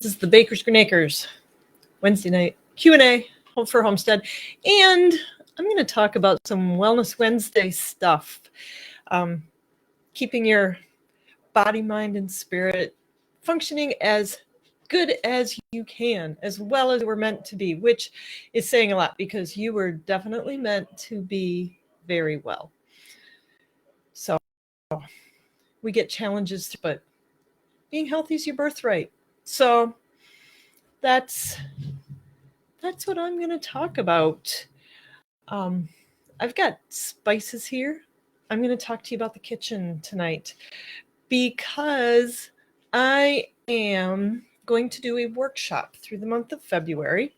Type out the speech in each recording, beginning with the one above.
This is the Bakers Grenakers Wednesday night Q&A for Homestead, and I'm going to talk about some Wellness Wednesday stuff. Keeping your body, mind, and spirit functioning as good as you can, as well as we're meant to be, which is saying a lot because you were definitely meant to be very well. So we get challenges, but being healthy is your birthright. So that's what I'm going to talk about. I've got spices here. I'm going to talk to you about the kitchen tonight because I am going to do a workshop through the month of February.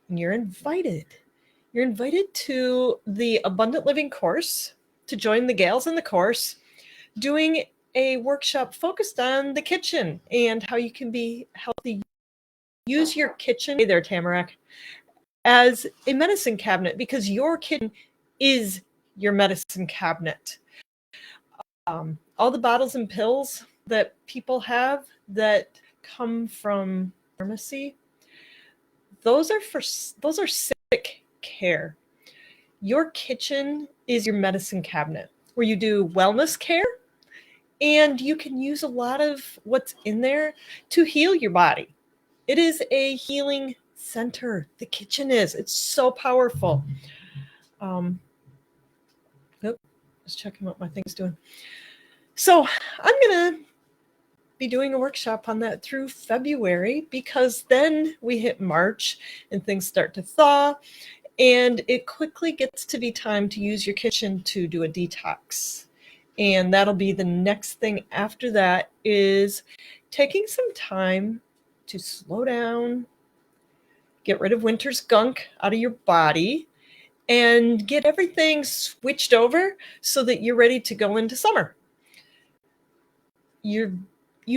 And you're invited. You're invited to the Abundant Living course to join the gals in the course, doing a workshop focused on the kitchen and how you can be healthy. Use your kitchen, hey there, Tamarack, as a medicine cabinet because your kitchen is your medicine cabinet. All the bottles and pills that people have that come from pharmacy, those are sick care. Your kitchen is your medicine cabinet where you do wellness care, and you can use a lot of what's in there to heal your body. It is a healing center. The kitchen is. It's so powerful. Just checking what my thing's doing. So I'm going to be doing a workshop on that through February because then we hit March and things start to thaw, and it quickly gets to be time to use your kitchen to do a detox. And that'll be the next thing after that is taking some time to slow down, get rid of winter's gunk out of your body, and get everything switched over so that you're ready to go into summer. You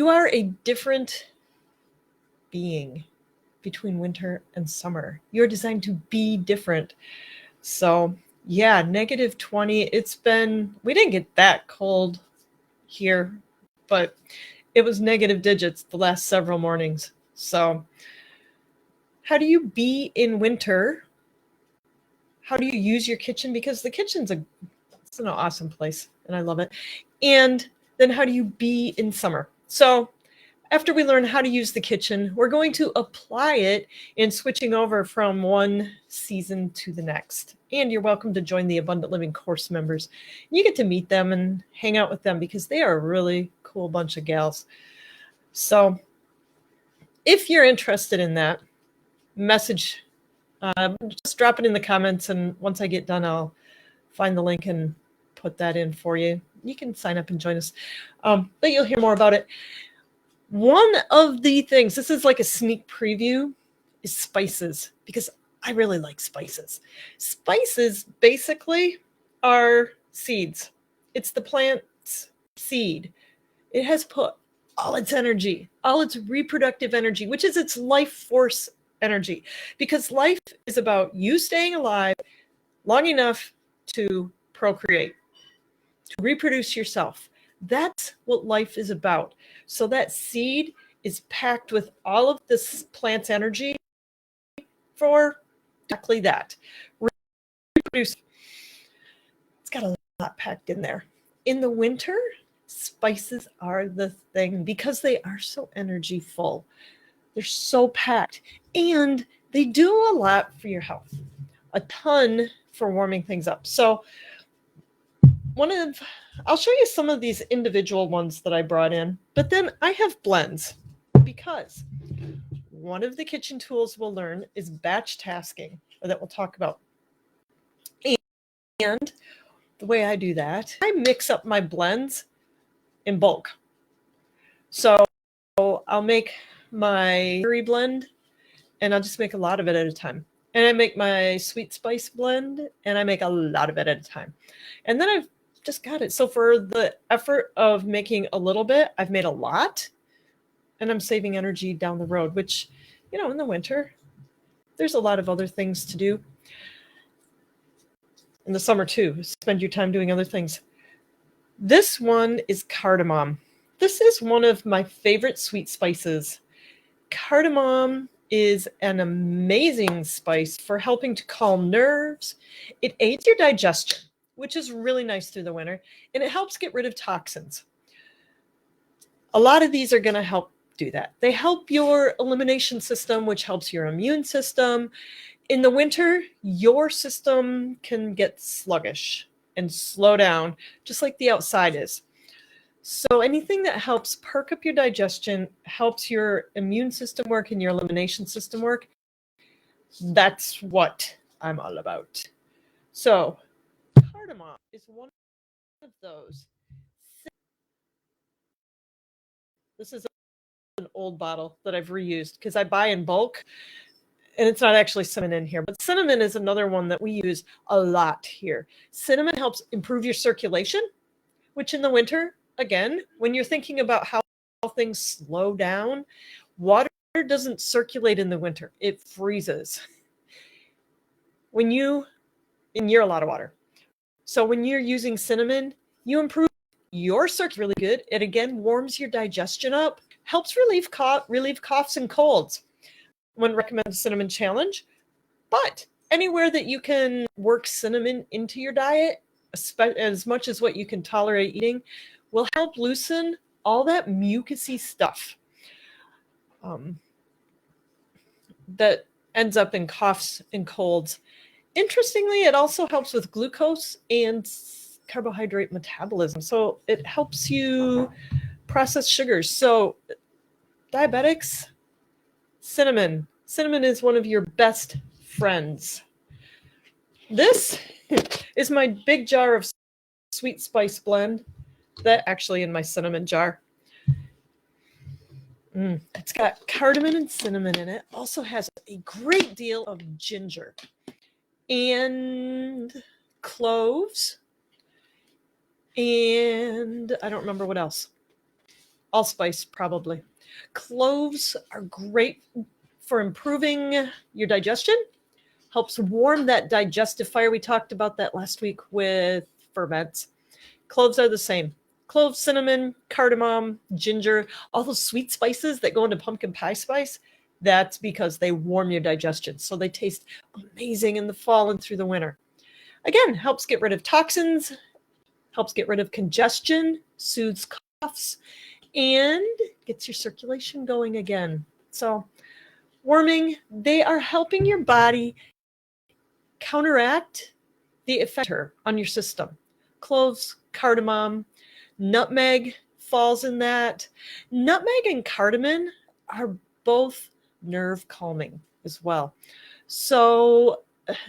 are a different being between winter and summer. You're designed to be different. So yeah, -20. We didn't get that cold here, but it was negative digits the last several mornings. So how do you be in winter? How do you use your kitchen? Because the kitchen's it's an awesome place and I love it. And then how do you be in summer? So after we learn how to use the kitchen, we're going to apply it in switching over from one season to the next. And you're welcome to join the Abundant Living course members. You get to meet them and hang out with them because they are a really cool bunch of gals. So if you're interested in that, message, just drop it in the comments. And once I get done, I'll find the link and put that in for you. You can sign up and join us. But you'll hear more about it. One of the things, this is like a sneak preview, is spices, because I really like spices. Spices basically are seeds. It's the plant's seed. It has put all its energy, all its reproductive energy, which is its life force energy, because life is about you staying alive long enough to procreate, to reproduce yourself. That's what life is about. So that seed is packed with all of this plant's energy for exactly that. Reproduce. It's got a lot packed in there. In the winter, spices are the thing because they are so energy full. They're so packed, and they do a lot for your health. A ton for warming things up. So I'll show you some of these individual ones that I brought in, but then I have blends because one of the kitchen tools we'll learn is batch tasking, or that we'll talk about. And the way I do that, I mix up my blends in bulk. So I'll make my curry blend and I'll just make a lot of it at a time. And I make my sweet spice blend and I make a lot of it at a time. And then I've just got it. So for the effort of making a little bit, I've made a lot, and I'm saving energy down the road, which, in the winter, there's a lot of other things to do. In the summer too, spend your time doing other things. This one is cardamom. This is one of my favorite sweet spices. Cardamom is an amazing spice for helping to calm nerves. It aids your digestion, which is really nice through the winter, and it helps get rid of toxins. A lot of these are going to help do that. They help your elimination system, which helps your immune system. In the winter, your system can get sluggish and slow down, just like the outside is. So anything that helps perk up your digestion, helps your immune system work and your elimination system work, that's what I'm all about. So cardamom is one of those. This is an old bottle that I've reused because I buy in bulk, and it's not actually cinnamon in here, but cinnamon is another one that we use a lot here. Cinnamon helps improve your circulation, which in the winter, again, when you're thinking about how things slow down, water doesn't circulate in the winter. It freezes. And you're a lot of water. So when you're using cinnamon, you improve your circulation really good. It again warms your digestion up, helps relieve coughs and colds. Wouldn't recommend a cinnamon challenge, but anywhere that you can work cinnamon into your diet, as much as what you can tolerate eating, will help loosen all that mucousy stuff that ends up in coughs and colds. Interestingly, it also helps with glucose and carbohydrate metabolism. So it helps you process sugars. So diabetics, cinnamon. Cinnamon is one of your best friends. This is my big jar of sweet spice blend. That actually in my cinnamon jar. It's got cardamom and cinnamon in it. Also has a great deal of ginger and cloves. And I don't remember what else. Allspice, probably. Cloves are great for improving your digestion. Helps warm that digestive fire. We talked about that last week with ferments. Cloves are the same. Cloves, cinnamon, cardamom, ginger, all those sweet spices that go into pumpkin pie spice, that's because they warm your digestion. So they taste amazing in the fall and through the winter. Again, helps get rid of toxins, helps get rid of congestion, soothes coughs, and gets your circulation going again. So warming, they are helping your body counteract the effect on your system. Cloves, cardamom, nutmeg falls in that. Nutmeg and cardamom are both nerve calming as well. So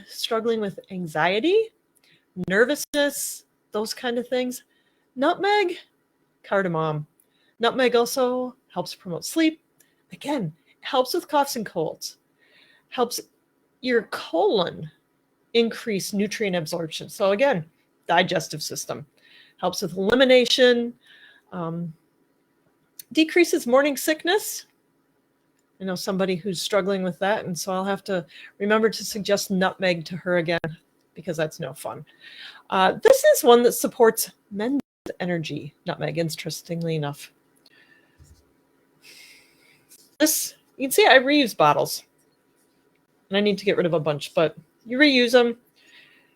struggling with anxiety, nervousness, those kind of things, nutmeg, cardamom. Nutmeg also helps promote sleep. Again, helps with coughs and colds. Helps your colon increase nutrient absorption. So again, digestive system. Helps with elimination, decreases morning sickness. I know somebody who's struggling with that, and so I'll have to remember to suggest nutmeg to her again, because that's no fun. This is one that supports men's energy, nutmeg, interestingly enough. This, you can see I reuse bottles, and I need to get rid of a bunch, but you reuse them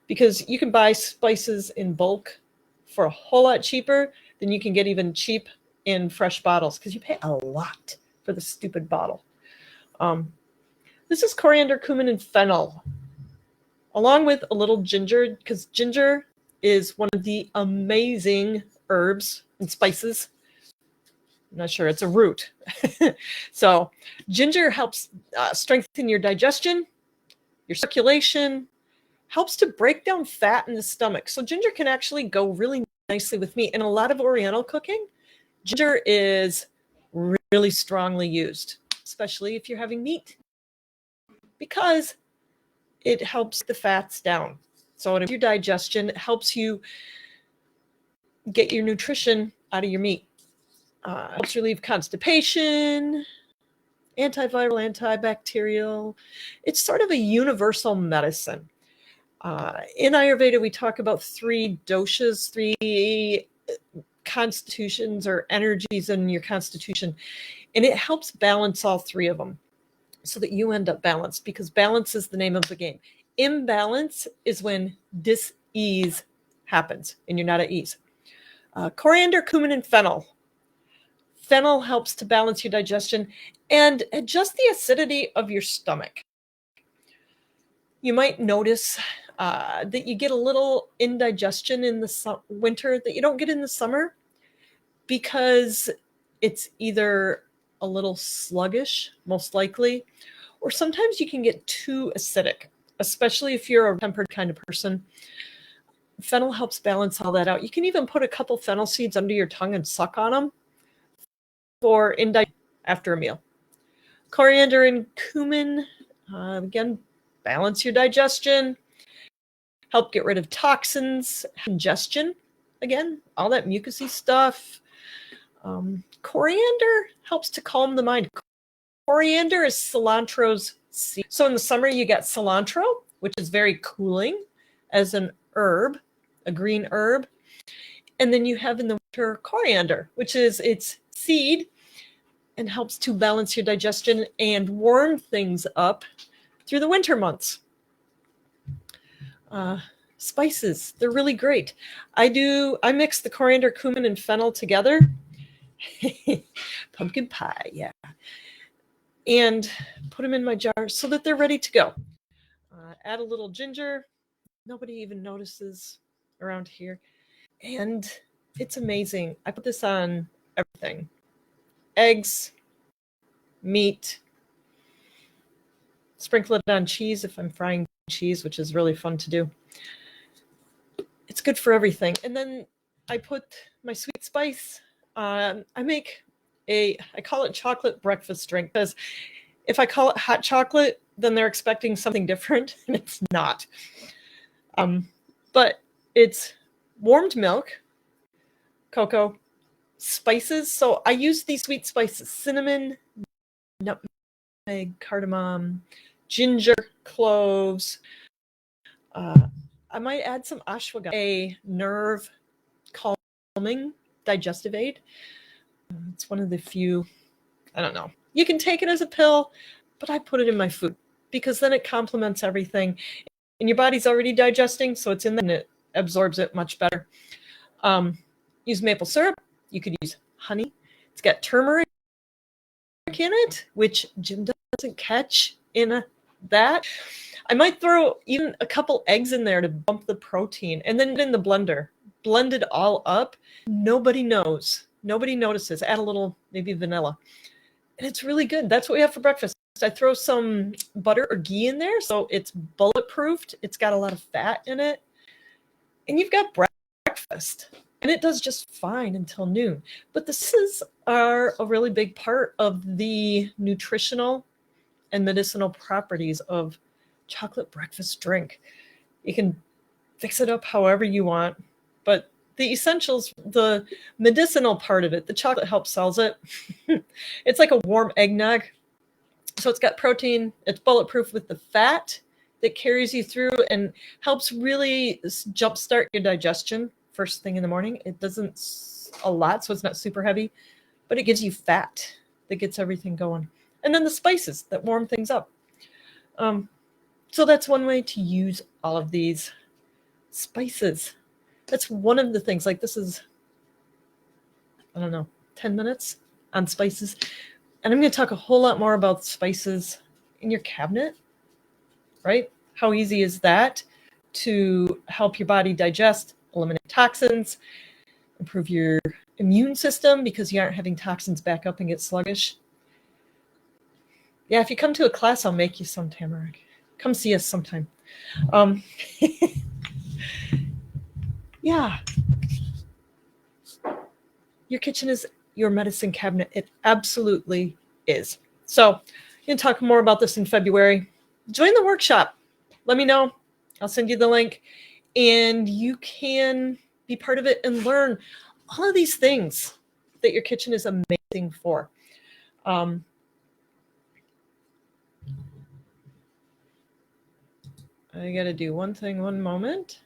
because you can buy spices in bulk for a whole lot cheaper than you can get even cheap in fresh bottles, because you pay a lot for the stupid bottle. This is coriander, cumin, and fennel, along with a little ginger, because ginger is one of the amazing herbs and spices. I'm not sure, it's a root. So ginger helps strengthen your digestion, your circulation, helps to break down fat in the stomach. So ginger can actually go really nicely with meat. In a lot of Oriental cooking, ginger is really strongly used, especially if you're having meat, because it helps the fats down. So it improves your digestion, it helps you get your nutrition out of your meat. Helps relieve constipation, antiviral, antibacterial. It's sort of a universal medicine. In Ayurveda, we talk about three doshas, three constitutions or energies in your constitution, and it helps balance all three of them so that you end up balanced, because balance is the name of the game. Imbalance is when dis-ease happens and you're not at ease. Coriander, cumin, and fennel. Fennel helps to balance your digestion and adjust the acidity of your stomach. You might notice that you get a little indigestion in the winter that you don't get in the summer, because it's either a little sluggish, most likely, or sometimes you can get too acidic, especially if you're a tempered kind of person. Fennel helps balance all that out. You can even put a couple fennel seeds under your tongue and suck on them for indigestion after a meal. Coriander and cumin, again, balance your digestion, help get rid of toxins, congestion, again, all that mucousy stuff. Coriander helps to calm the mind. Coriander is cilantro's seed. So in the summer, you get cilantro, which is very cooling as an herb, a green herb. And then you have in the winter coriander, which is its seed and helps to balance your digestion and warm things up through the winter months. Spices, they're really great. I mix the coriander, cumin, and fennel together. Pumpkin pie, yeah. And put them in my jar so that they're ready to go. Add a little ginger. Nobody even notices around here. And it's amazing. I put this on everything. Eggs, meat, sprinkle it on cheese if I'm frying cheese, which is really fun to do. It's good for everything. And then I put my sweet spice. I call it chocolate breakfast drink, because if I call it hot chocolate, then they're expecting something different, and it's not. But it's warmed milk, cocoa, spices. So I use these sweet spices: cinnamon, nutmeg, cardamom, ginger, cloves. I might add some ashwagandha, a nerve calming digestive aid. It's one of the few, I don't know. You can take it as a pill, but I put it in my food because then it complements everything. And your body's already digesting, so it's in there and it absorbs it much better. Use maple syrup. You could use honey. It's got turmeric in it, which Jim doesn't catch in that. I might throw even a couple eggs in there to bump the protein, and then in the blender, blend it all up. Nobody knows. Nobody notices. Add a little, maybe vanilla. And it's really good. That's what we have for breakfast. I throw some butter or ghee in there, so it's bulletproofed. It's got a lot of fat in it. And you've got breakfast. And it does just fine until noon. But the spices are a really big part of the nutritional and medicinal properties of chocolate breakfast drink. You can fix it up however you want, but the essentials, the medicinal part of it, the chocolate helps sells it. It's like a warm eggnog. So it's got protein, it's bulletproof with the fat that carries you through and helps really jumpstart your digestion first thing in the morning. It doesn't a lot, so it's not super heavy, but it gives you fat that gets everything going. And then the spices that warm things up. So that's one way to use all of these spices. That's one of the things. Like, this is, I don't know, 10 minutes on spices. And I'm going to talk a whole lot more about spices in your cabinet, right? How easy is that to help your body digest, eliminate toxins, improve your immune system because you aren't having toxins back up and get sluggish. Yeah, if you come to a class, I'll make you some tamarind. Come see us sometime. Yeah. Your kitchen is your medicine cabinet. It absolutely is. So I'm going to talk more about this in February. Join the workshop. Let me know. I'll send you the link. And you can be part of it and learn all of these things that your kitchen is amazing for. I got to do one thing, one moment.